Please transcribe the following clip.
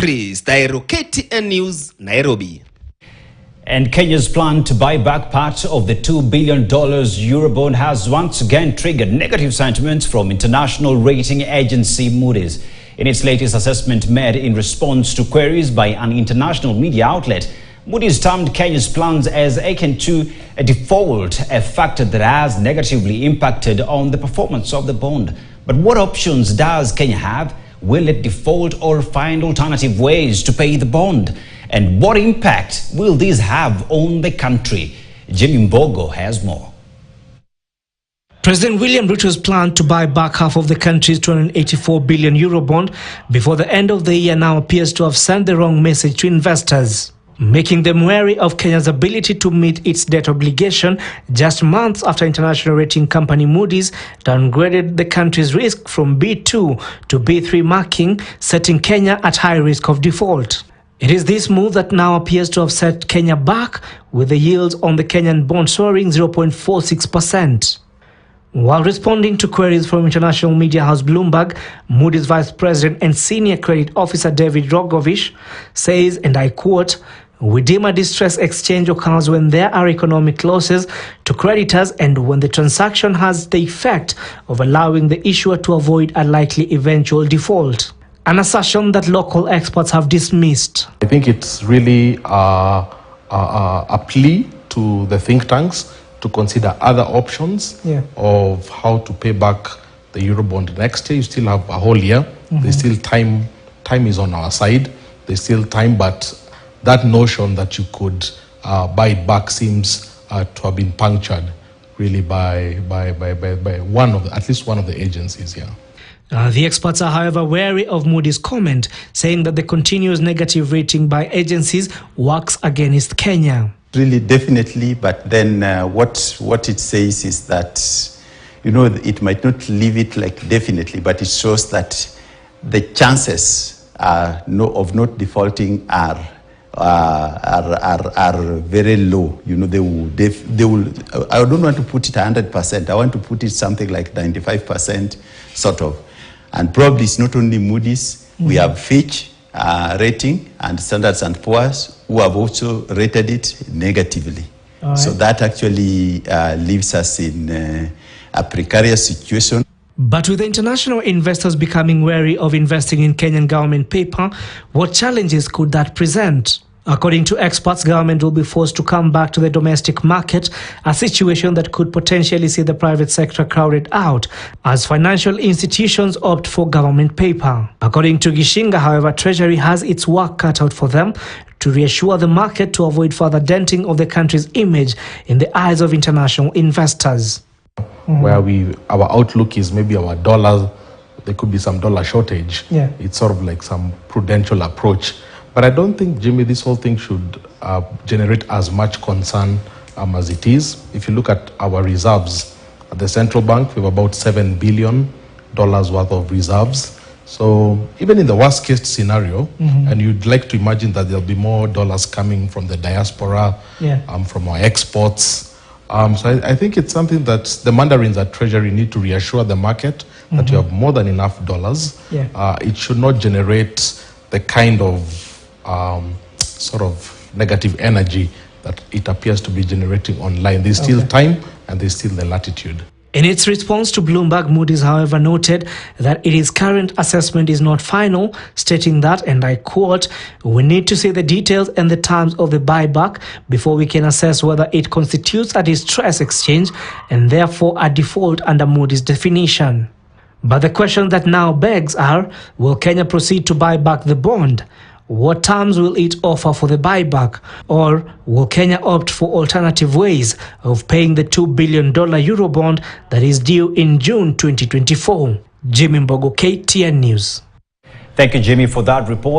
Chris Dairo, KTN News, Nairobi. And Kenya's plan to buy back part of the $2 billion Eurobond has once again triggered negative sentiments from international rating agency Moody's. In its latest assessment made in response to queries by an international media outlet, Moody's termed Kenya's plans as akin to a default, a factor that has negatively impacted on the performance of the bond. But what options does Kenya have? Will it default or find alternative ways to pay the bond? And what impact will this have on the country? Jimmy Mbogo has more. President William Ruto's plan to buy back half of the country's €284 billion Eurobond before the end of the year now appears to have sent the wrong message to investors, making them wary of Kenya's ability to meet its debt obligation just months after international rating company Moody's downgraded the country's risk from B2 to B3 marking, setting Kenya at high risk of default. It is this move that now appears to have set Kenya back, with the yields on the Kenyan bond soaring 0.46%. While responding to queries from international media house Bloomberg, Moody's Vice President and Senior Credit Officer David Rogovich says, and I quote, "We deem a distress exchange occurs when there are economic losses to creditors and when the transaction has the effect of allowing the issuer to avoid a likely eventual default." An assertion that local experts have dismissed. I think it's really a plea to the think tanks to consider other options of how to pay back the Eurobond next year. You still have a whole year. There's still time. Time is on our side. There's still time, but that notion that you could buy it back seems to have been punctured really by at least one of the agencies here. The experts are, however, wary of Moody's comment, saying that the continuous negative rating by agencies works against Kenya. Really, definitely, but then what it says is that, you know, it might not leave it like definitely, but it shows that the chances of not defaulting are very low. You know, they will. I don't want to put it 100%. I want to put it something like 95%, sort of. And probably it's not only Moody's. We have Fitch rating and Standards and Poor's who have also rated it negatively. Right. So that actually leaves us in a precarious situation. But with international investors becoming wary of investing in Kenyan government paper, what challenges could that present? According to experts, government will be forced to come back to the domestic market, a situation that could potentially see the private sector crowded out as financial institutions opt for government paper. According to Gishinga, however, Treasury has its work cut out for them to reassure the market to avoid further denting of the country's image in the eyes of international investors. Where our outlook is maybe our dollar, there could be some dollar shortage. It's sort of like some prudential approach. But I don't think, Jimmy, this whole thing should generate as much concern as it is. If you look at our reserves at the central bank, we have about $7 billion worth of reserves. So even in the worst case scenario, and you'd like to imagine that there'll be more dollars coming from the diaspora, from our exports. So I think it's something that the mandarins at Treasury need to reassure the market that you have more than enough dollars. It should not generate the kind of sort of negative energy that it appears to be generating online. There's still time and there's still the latitude. In its response to Bloomberg, Moody's, however, noted that its current assessment is not final, stating that, and I quote, "We need to see the details and the terms of the buyback before we can assess whether it constitutes a distress exchange and therefore a default under Moody's definition." But the question that now begs are, will Kenya proceed to buy back the bond? What terms will it offer for the buyback? Or will Kenya opt for alternative ways of paying the $2 billion Eurobond that is due in June 2024? Jimmy Mbogo, KTN News. Thank you, Jimmy, for that report.